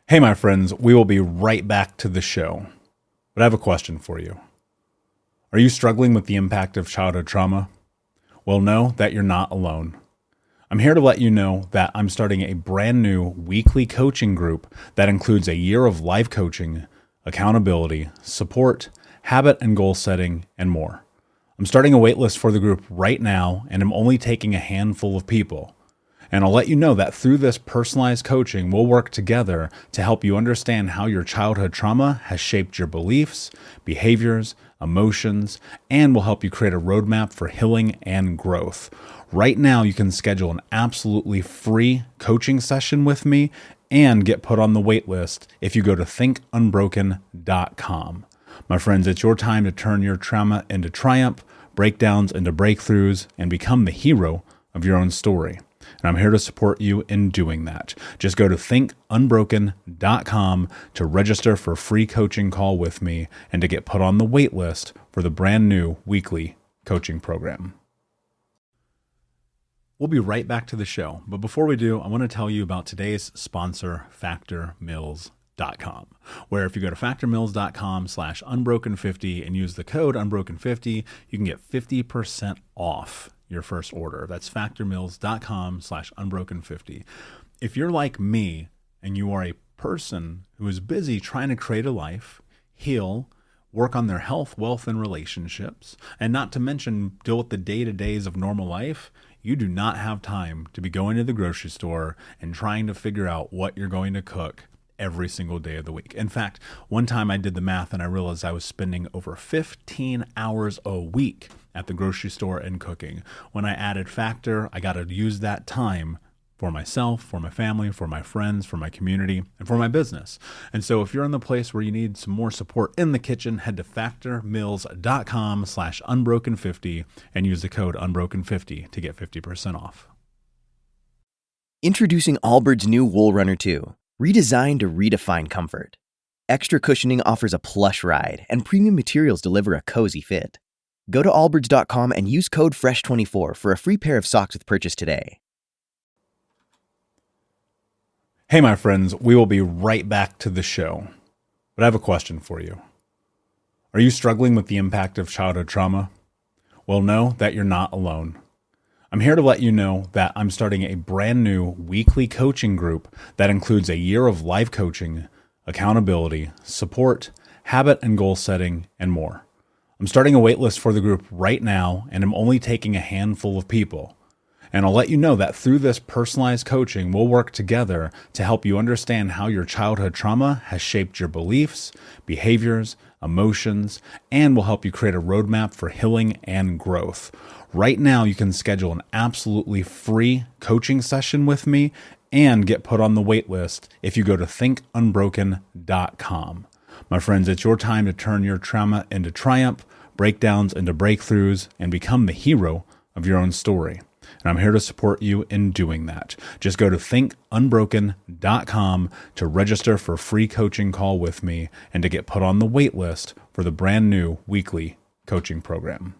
Hey, my friends, we will be right back to the show. But I have a question for you. Are you struggling with the impact of childhood trauma? Well, know that you're not alone. I'm here to let you know that I'm starting a brand new weekly coaching group that includes a year of life coaching, accountability, support, habit and goal setting, and more. I'm starting a waitlist for the group right now, and I'm only taking a handful of people. And I'll let you know that through this personalized coaching, we'll work together to help you understand how your childhood trauma has shaped your beliefs, behaviors, emotions, and will help you create a roadmap for healing and growth. Right now, you can schedule an absolutely free coaching session with me and get put on the wait list if you go to thinkunbroken.com. My friends, it's your time to turn your trauma into triumph, breakdowns into breakthroughs, and become the hero of your own story. And I'm here to support you in doing that. Just go to thinkunbroken.com to register for a free coaching call with me and to get put on the wait list for the brand new weekly coaching program. We'll be right back to the show. But before we do, I want to tell you about today's sponsor, factormeals.com, where if you go to factormeals.com/unbroken50 and use the code unbroken50, you can get 50% off your first order. That's factormeals.com/unbroken50. If you're like me and you are a person who is busy trying to create a life, heal, work on their health, wealth, and relationships, and not to mention deal with the day-to-days of normal life, you do not have time to be going to the grocery store and trying to figure out what you're going to cook every single day of the week. In fact, one time I did the math and I realized I was spending over 15 hours a week at the grocery store and cooking. When I added Factor, I got to use that time for myself, for my family, for my friends, for my community, and for my business. And so if you're in the place where you need some more support in the kitchen, head to factormeals.com/unbroken50 and use the code unbroken50 to get 50% off. Introducing Allbirds' new Wool Runner 2, redesigned to redefine comfort. Extra cushioning offers a plush ride, and premium materials deliver a cozy fit. Go to allbirds.com and use code FRESH24 for a free pair of socks with purchase today. Hey, my friends, we will be right back to the show. But I have a question for you. Are you struggling with the impact of childhood trauma? Well, know that you're not alone. I'm here to let you know that I'm starting a brand new weekly coaching group that includes a year of life coaching, accountability, support, habit and goal setting, and more. I'm starting a waitlist for the group right now, and I'm only taking a handful of people. And I'll let you know that through this personalized coaching, we'll work together to help you understand how your childhood trauma has shaped your beliefs, behaviors, emotions, and will help you create a roadmap for healing and growth. Right now, you can schedule an absolutely free coaching session with me and get put on the wait list if you go to thinkunbroken.com. My friends, it's your time to turn your trauma into triumph, breakdowns into breakthroughs, and become the hero of your own story. And I'm here to support you in doing that. Just go to thinkunbroken.com to register for a free coaching call with me and to get put on the wait list for the brand new weekly coaching program.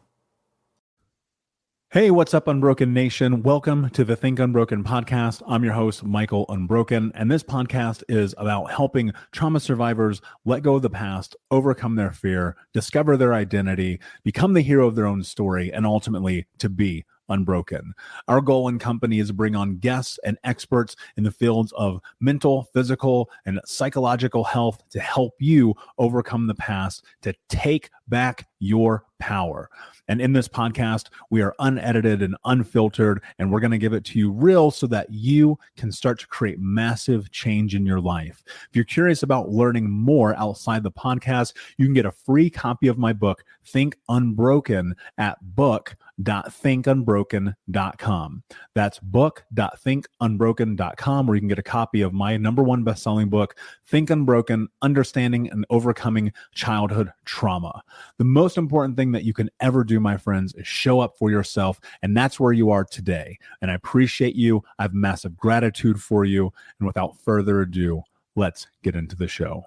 Hey, what's up, Unbroken Nation? Welcome to the Think Unbroken podcast. I'm your host, Michael Unbroken, and this podcast is about helping trauma survivors let go of the past, overcome their fear, discover their identity, become the hero of their own story, and ultimately to be unbroken. Our goal in company is to bring on guests and experts in the fields of mental, physical, and psychological health to help you overcome the past, to take back your power. And in this podcast, we are unedited and unfiltered, and we're going to give it to you real so that you can start to create massive change in your life. If you're curious about learning more outside the podcast, you can get a free copy of my book, Think Unbroken, at book.thinkunbroken.com. That's book.thinkunbroken.com, where you can get a copy of my #1 best-selling book, Think Unbroken, Understanding and Overcoming Childhood Trauma. The most important thing that you can ever do, my friends, is show up for yourself, and that's where you are today. And I appreciate you. I have massive gratitude for you. And without further ado, let's get into the show.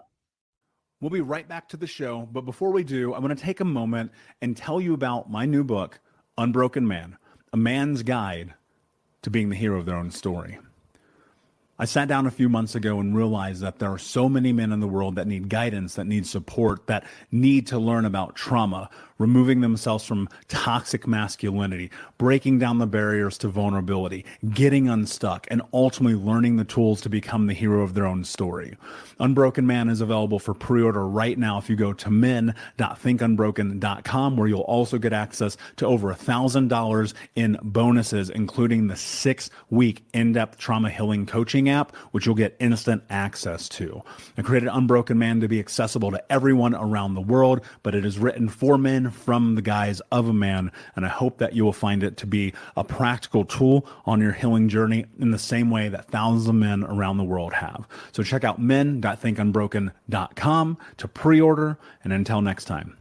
We'll be right back to the show, but before we do, I'm going to take a moment and tell you about my new book, Unbroken Man, a man's guide to being the hero of their own story. I sat down a few months ago and realized that there are so many men in the world that need guidance, that need support, that need to learn about trauma, removing themselves from toxic masculinity, breaking down the barriers to vulnerability, getting unstuck, and ultimately learning the tools to become the hero of their own story. Unbroken Man is available for pre-order right now if you go to men.thinkunbroken.com, where you'll also get access to over $1,000 in bonuses, including the 6-week in-depth trauma healing coaching app, which you'll get instant access to. I created Unbroken Man to be accessible to everyone around the world, but it is written for men from the guise of a man, and I hope that you will find it to be a practical tool on your healing journey in the same way that thousands of men around the world have. So check out men.thinkunbroken.com to pre-order, and until next time,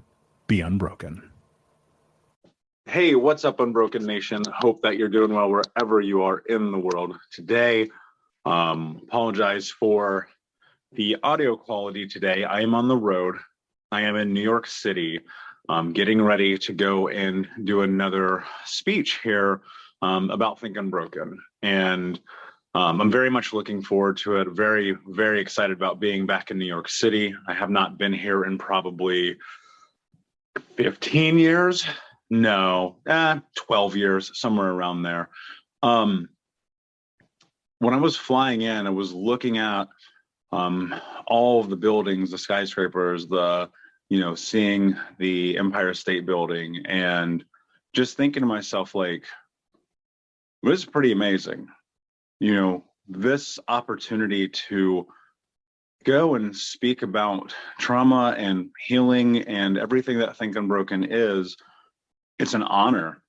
be unbroken. Hey, what's up, Unbroken Nation? Hope that you're doing well wherever you are in the world today. Apologize for the audio quality today. I am on the road. I am in New York City, getting ready to go and do another speech here about Think Unbroken. And I'm very much looking forward to it. Very, very excited about being back in New York City. I have not been here in probably 15 years. No, 12 years, somewhere around there. When I was flying in, I was looking at all of the buildings, the skyscrapers, seeing the Empire State Building, and just thinking to myself, like, this is pretty amazing. This opportunity to go and speak about trauma and healing and everything that Think Unbroken is, it's an honor.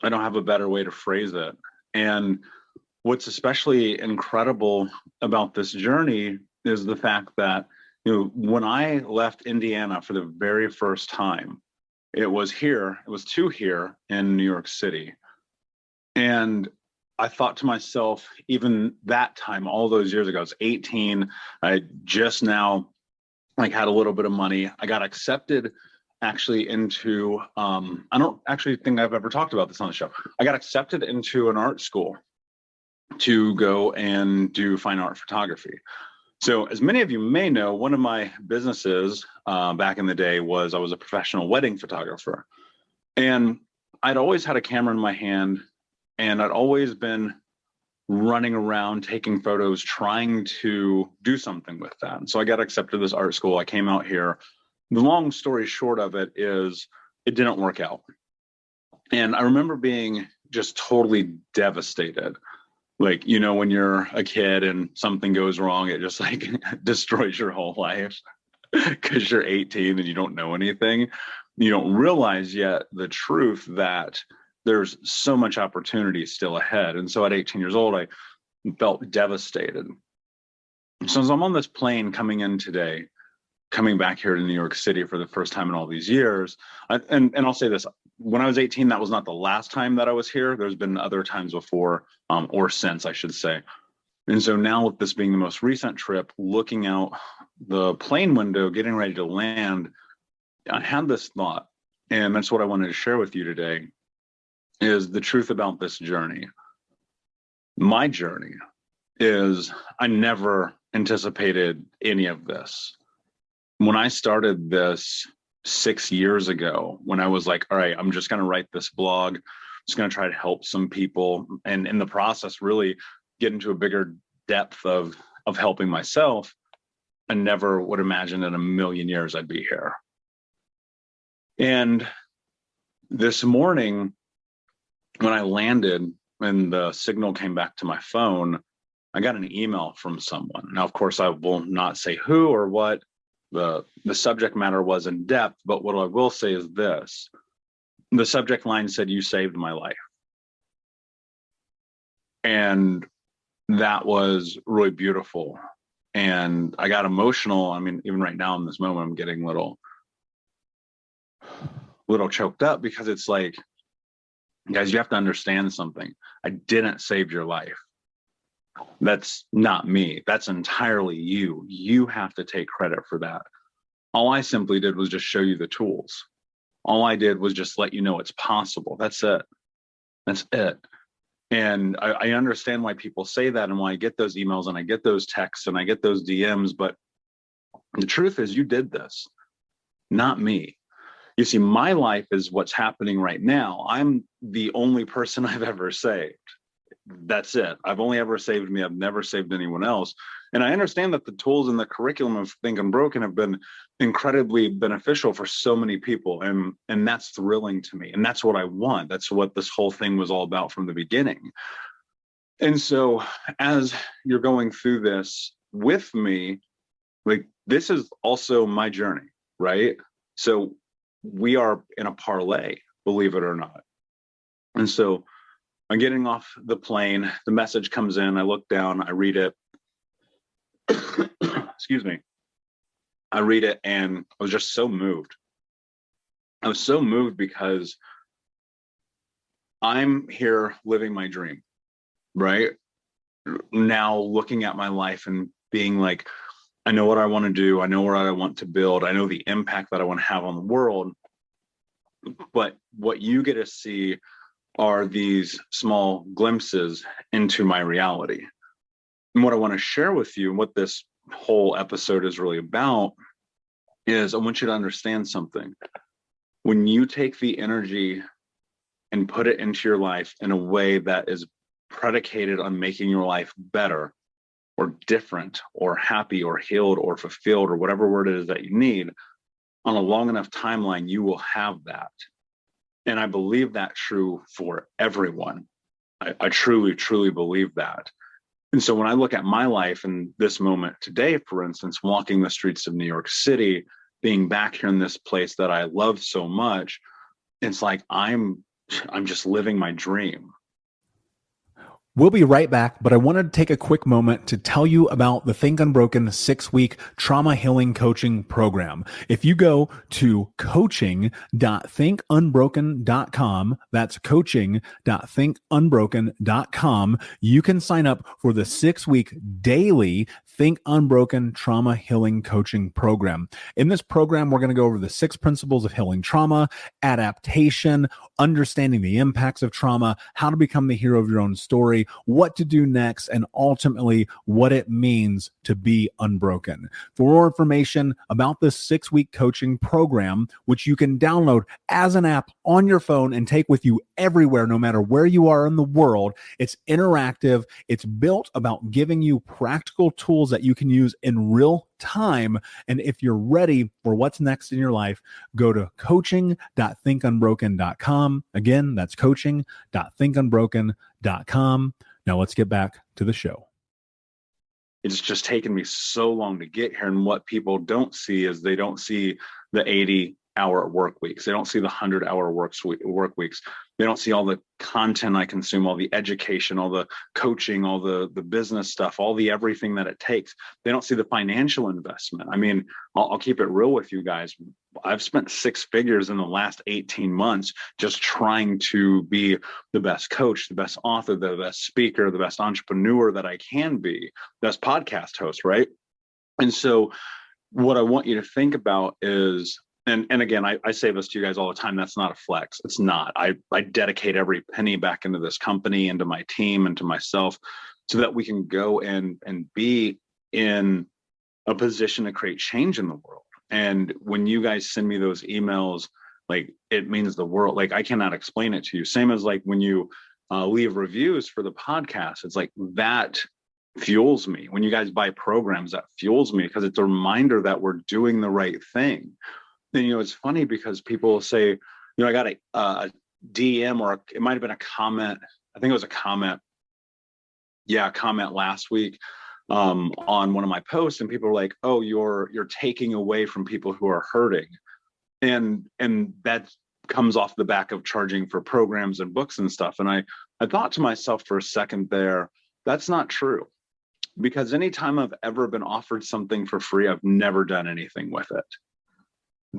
I don't have a better way to phrase it. And what's especially incredible about this journey is the fact that, when I left Indiana for the very first time, it was here in New York City. And I thought to myself, even that time, all those years ago, I was 18. I just now had a little bit of money. I got accepted actually into, I don't actually think I've ever talked about this on the show. I got accepted into an art school to go and do fine art photography. So as many of you may know, one of my businesses back in the day was I was a professional wedding photographer. And I'd always had a camera in my hand, and I'd always been running around taking photos, trying to do something with that. And so I got accepted to this art school. I came out here. The long story short of it is it didn't work out. And I remember being just totally devastated. When you're a kid and something goes wrong, it just destroys your whole life because you're 18 and you don't know anything. You don't realize yet the truth that there's so much opportunity still ahead. And so at 18 years old, I felt devastated. So as I'm on this plane coming back here to New York City for the first time in all these years, and I'll say this, when I was 18, that was not the last time that I was here. There's been other times before, or since, I should say. And so now, with this being the most recent trip, looking out the plane window, getting ready to land, I had this thought, and that's what I wanted to share with you today, is the truth about this journey. My journey is I never anticipated any of this. When I started this 6 years ago, when I was like, all right, I'm just going to write this blog, just going to try to help some people, and in the process, really get into a bigger depth of helping myself, I never would imagine in a million years I'd be here. And this morning, when I landed and the signal came back to my phone, I got an email from someone. Now, of course, I will not say who or what the subject matter was in depth, but what I will say is this. The subject line said, "You saved my life." And that was really beautiful. And I got emotional. I mean, even right now in this moment, I'm getting a little choked up, because it's like, guys, you have to understand something. I didn't save your life. That's not me. That's entirely you. You have to take credit for that. All I simply did was just show you the tools. All I did was just let you know it's possible. That's it. That's it. And I understand why people say that and why I get those emails and I get those texts and I get those DMs. But the truth is, you did this, not me. You see, my life is what's happening right now. I'm the only person I've ever saved. That's it. I've only ever saved me. I've never saved anyone else. And I understand that the tools and the curriculum of Think Unbroken have been incredibly beneficial for so many people. And that's thrilling to me. And that's what I want. That's what this whole thing was all about from the beginning. And so as you're going through this with me, like, this is also my journey, right? So we are in a parlay, believe it or not. And so I'm getting off the plane, the message comes in, I look down, I read it. Excuse me. I read it and I was just so moved. I was so moved because I'm here living my dream, right? Now looking at my life and being like, I know what I want to do. I know what I want to build. I know the impact that I want to have on the world. But what you get to see are these small glimpses into my reality. And what I want to share with you, and what this whole episode is really about, is I want you to understand something. When you take the energy and put it into your life in a way that is predicated on making your life better or different or happy or healed or fulfilled or whatever word it is that you need, on a long enough timeline, you will have that. And I believe that true for everyone. I truly, truly believe that. And so when I look at my life in this moment today, for instance, walking the streets of New York City, being back here in this place that I love so much, it's like I'm just living my dream. We'll be right back, but I wanted to take a quick moment to tell you about the Think Unbroken 6-week trauma healing coaching program. If you go to coaching.thinkunbroken.com, that's coaching.thinkunbroken.com, you can sign up for the 6-week daily Think Unbroken trauma healing coaching program. In this program, we're going to go over the 6 principles of healing trauma, adaptation, understanding the impacts of trauma, how to become the hero of your own story, what to do next, and ultimately what it means to be unbroken. For more information about this 6-week coaching program, which you can download as an app on your phone and take with you everywhere, no matter where you are in the world, it's interactive. It's built about giving you practical tools that you can use in real time. And if you're ready for what's next in your life, go to coaching.thinkunbroken.com. Again, that's coaching.thinkunbroken.com. Now let's get back to the show. It's just taken me so long to get here. And what people don't see is they don't see the 80-hour work weeks. They don't see the 100-hour work weeks. They don't see all the content I consume, all the education, all the coaching, all the business stuff, all the everything that it takes. They don't see the financial investment. I mean, I'll keep it real with you guys. I've spent 6 figures in the last 18 months just trying to be the best coach, the best author, the best speaker, the best entrepreneur that I can be, best podcast host, right? And so what I want you to think about is, and again, I say this to you guys all the time, that's not a flex. It's not. I dedicate every penny back into this company, into my team, and to myself, so that we can go and be in a position to create change in the world. And when you guys send me those emails, like, it means the world. Like, I cannot explain it to you. Same as like when you leave reviews for the podcast, it's like that fuels me. When you guys buy programs, that fuels me, because it's a reminder that we're doing the right thing. And, it's funny because people will say, I got a DM, or it might've been a comment. I think it was a comment. Yeah, a comment last week on one of my posts, and people were like, "Oh, you're taking away from people who are hurting," and that comes off the back of charging for programs and books and stuff. And I thought to myself for a second there, that's not true, because anytime I've ever been offered something for free, I've never done anything with it.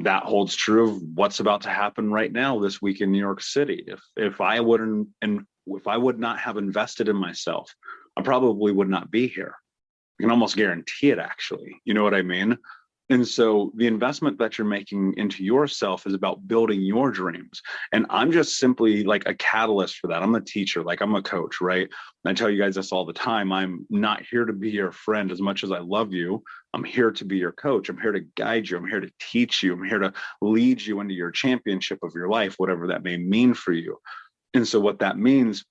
That holds true of what's about to happen right now this week in New York City. If I would not have invested in myself, I probably would not be here. I can almost guarantee it, actually. You know what I mean? And so the investment that you're making into yourself is about building your dreams. And I'm just simply like a catalyst for that. I'm a teacher, like I'm a coach, right? And I tell you guys this all the time. I'm not here to be your friend as much as I love you. I'm here to be your coach. I'm here to guide you. I'm here to teach you. I'm here to lead you into your championship of your life, whatever that may mean for you. And so what that means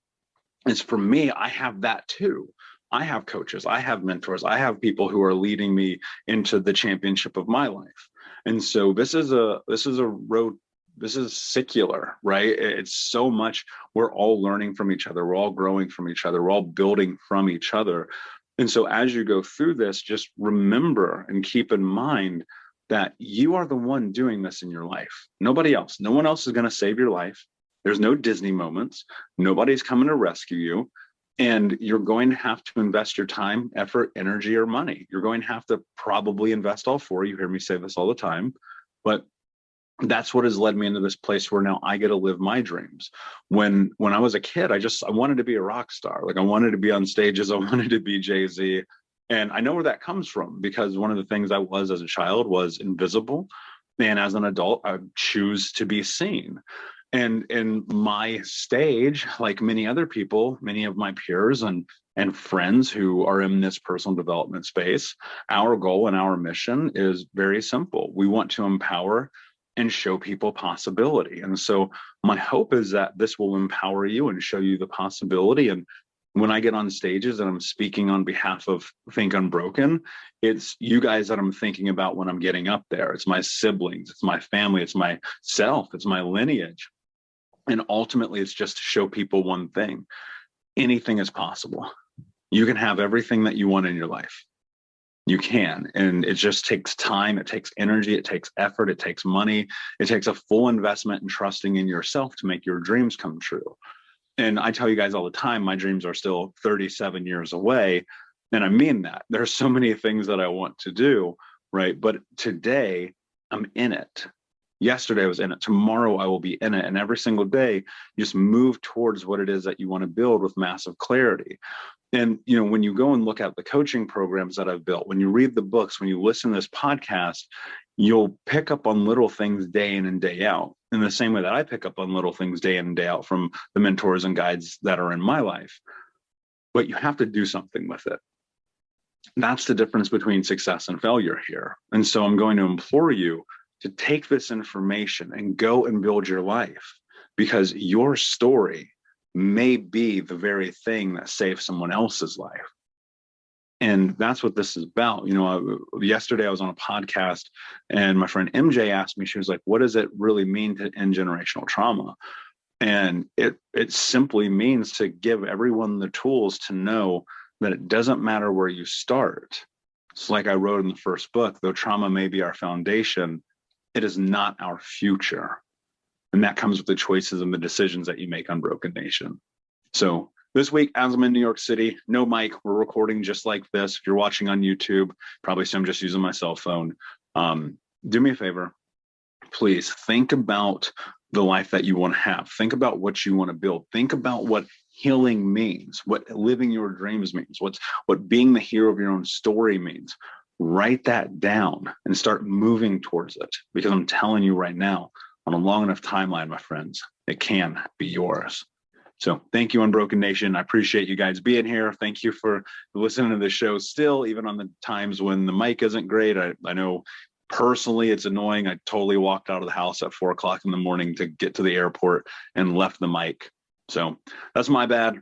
is, for me, I have that too. I have coaches, I have mentors, I have people who are leading me into the championship of my life. And so this is a road, this is secular, right? It's so much, we're all learning from each other. We're all growing from each other. We're all building from each other. And so as you go through this, just remember and keep in mind that you are the one doing this in your life. Nobody else. No one else is going to save your life. There's no Disney moments. Nobody's coming to rescue you. And you're going to have to invest your time, effort, energy, or money. You're going to have to probably invest all four. You hear me say this all the time, but that's what has led me into this place where now I get to live my dreams. When I was a kid, I wanted to be a rock star. Like I wanted to be on stages. I wanted to be Jay-Z. And I know where that comes from, because one of the things I was as a child was invisible. And as an adult, I choose to be seen. And in my stage, like many other people, many of my peers and friends who are in this personal development space, our goal and our mission is very simple. We want to empower and show people possibility. And so my hope is that this will empower you and show you the possibility. And when I get on stages and I'm speaking on behalf of Think Unbroken, it's you guys that I'm thinking about when I'm getting up there. It's my siblings, it's my family, it's myself, it's my lineage. And ultimately, it's just to show people one thing: anything is possible. You can have everything that you want in your life. You can. And it just takes time. It takes energy. It takes effort. It takes money. It takes a full investment in trusting in yourself to make your dreams come true. And I tell you guys all the time, my dreams are still 37 years away. And I mean that. There's so many things that I want to do, right? But today, I'm in it. Yesterday I was in it. Tomorrow I will be in it. And every single day, just move towards what it is that you want to build with massive clarity. And, you know, when you go and look at the coaching programs that I've built, when you read the books, when you listen to this podcast, you'll pick up on little things day in and day out, in the same way that I pick up on little things day in and day out from the mentors and guides that are in my life. But you have to do something with it. That's the difference between success and failure here. And so I'm going to implore you to take this information and go and build your life, because your story may be the very thing that saves someone else's life. And that's what this is about. You know, yesterday I was on a podcast and my friend MJ asked me, she was like, what does it really mean to end generational trauma? And it simply means to give everyone the tools to know that it doesn't matter where you start. It's like I wrote in the first book, though trauma may be our foundation, it is not our future. And that comes with the choices and the decisions that you make on Broken Nation. So this week, as I'm in New York City, no mic, we're recording just like this. If you're watching on YouTube, probably see I'm just using my cell phone. Do me a favor, please think about the life that you want to have. Think about what you want to build. Think about what healing means, what living your dreams means, what being the hero of your own story means. Write that down and start moving towards it, because I'm telling you right now, on a long enough timeline, my friends, it can be yours. So thank you, Unbroken Nation. I appreciate you guys being here. Thank you for listening to the show still, even on the times when the mic isn't great. I know personally it's annoying. I totally walked out of the house at 4 o'clock in the morning to get to the airport and left the mic. So that's my bad.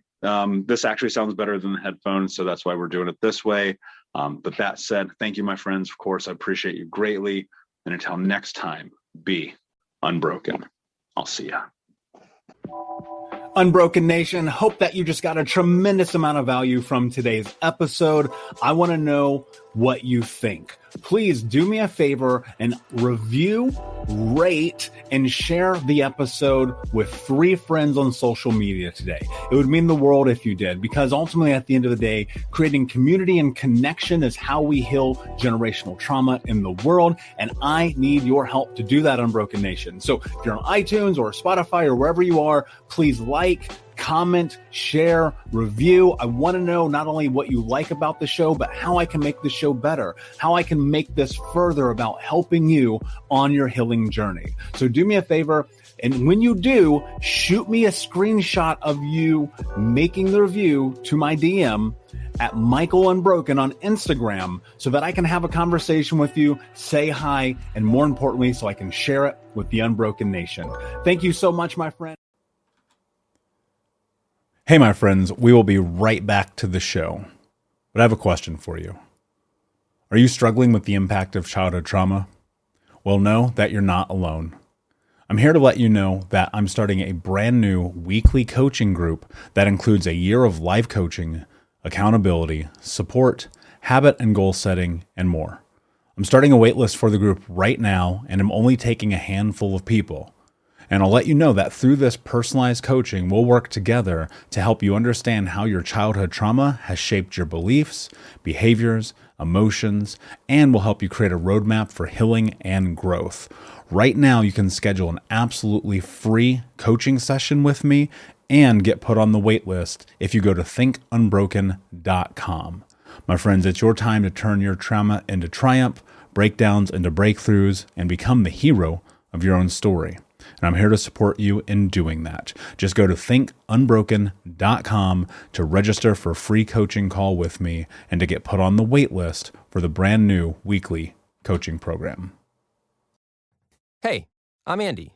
This actually sounds better than the headphones, so that's why we're doing it this way. But that said, thank you, my friends. Of course, I appreciate you greatly. And until next time, be unbroken. I'll see ya. Unbroken Nation, hope that you just got a tremendous amount of value from today's episode. I want to know what you think. Please do me a favor and review, rate, and share the episode with 3 friends on social media today. It would mean the world if you did, because ultimately at the end of the day, creating community and connection is how we heal generational trauma in the world. And I need your help to do that, Unbroken Nation. So if you're on iTunes or Spotify or wherever you are, please like, comment, share, review. I want to know not only what you like about the show, but how I can make the show better, how I can make this further about helping you on your healing journey. So do me a favor. And when you do, shoot me a screenshot of you making the review to my DM at Michael Unbroken on Instagram so that I can have a conversation with you, say hi, and more importantly, so I can share it with the Unbroken Nation. Thank you so much, my friend. Hey, my friends, we will be right back to the show. But I have a question for you. Are you struggling with the impact of childhood trauma? Well, know that you're not alone. I'm here to let you know that I'm starting a brand new weekly coaching group that includes a year of live coaching, accountability, support, habit and goal setting, and more. I'm starting a waitlist for the group right now, and I'm only taking a handful of people. And I'll let you know that through this personalized coaching, we'll work together to help you understand how your childhood trauma has shaped your beliefs, behaviors, emotions, and will help you create a roadmap for healing and growth. Right now, you can schedule an absolutely free coaching session with me and get put on the wait list if you go to thinkunbroken.com. My friends, it's your time to turn your trauma into triumph, breakdowns into breakthroughs, and become the hero of your own story. And I'm here to support you in doing that. Just go to thinkunbroken.com to register for a free coaching call with me and to get put on the wait list for the brand new weekly coaching program. Hey, I'm Andy.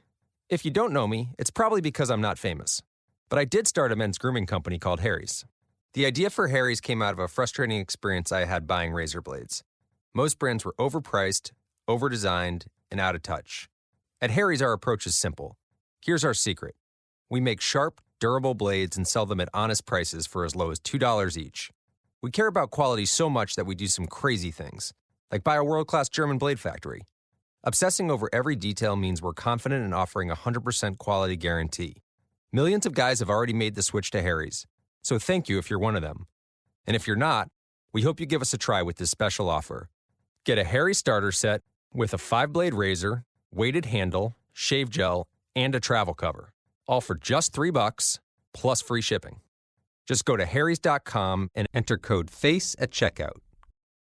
If you don't know me, it's probably because I'm not famous. But I did start a men's grooming company called Harry's. The idea for Harry's came out of a frustrating experience I had buying razor blades. Most brands were overpriced, overdesigned, and out of touch. At Harry's, our approach is simple. Here's our secret. We make sharp, durable blades and sell them at honest prices for as low as $2 each. We care about quality so much that we do some crazy things, like buy a world-class German blade factory. Obsessing over every detail means we're confident in offering a 100% quality guarantee. Millions of guys have already made the switch to Harry's, so thank you if you're one of them. And if you're not, we hope you give us a try with this special offer. Get a Harry's starter set with a 5-blade razor, weighted handle, shave gel, and a travel cover, all for just $3 plus free shipping. Just go to harrys.com and enter code FACE at checkout.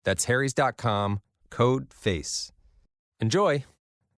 That's harrys.com, code FACE. Enjoy!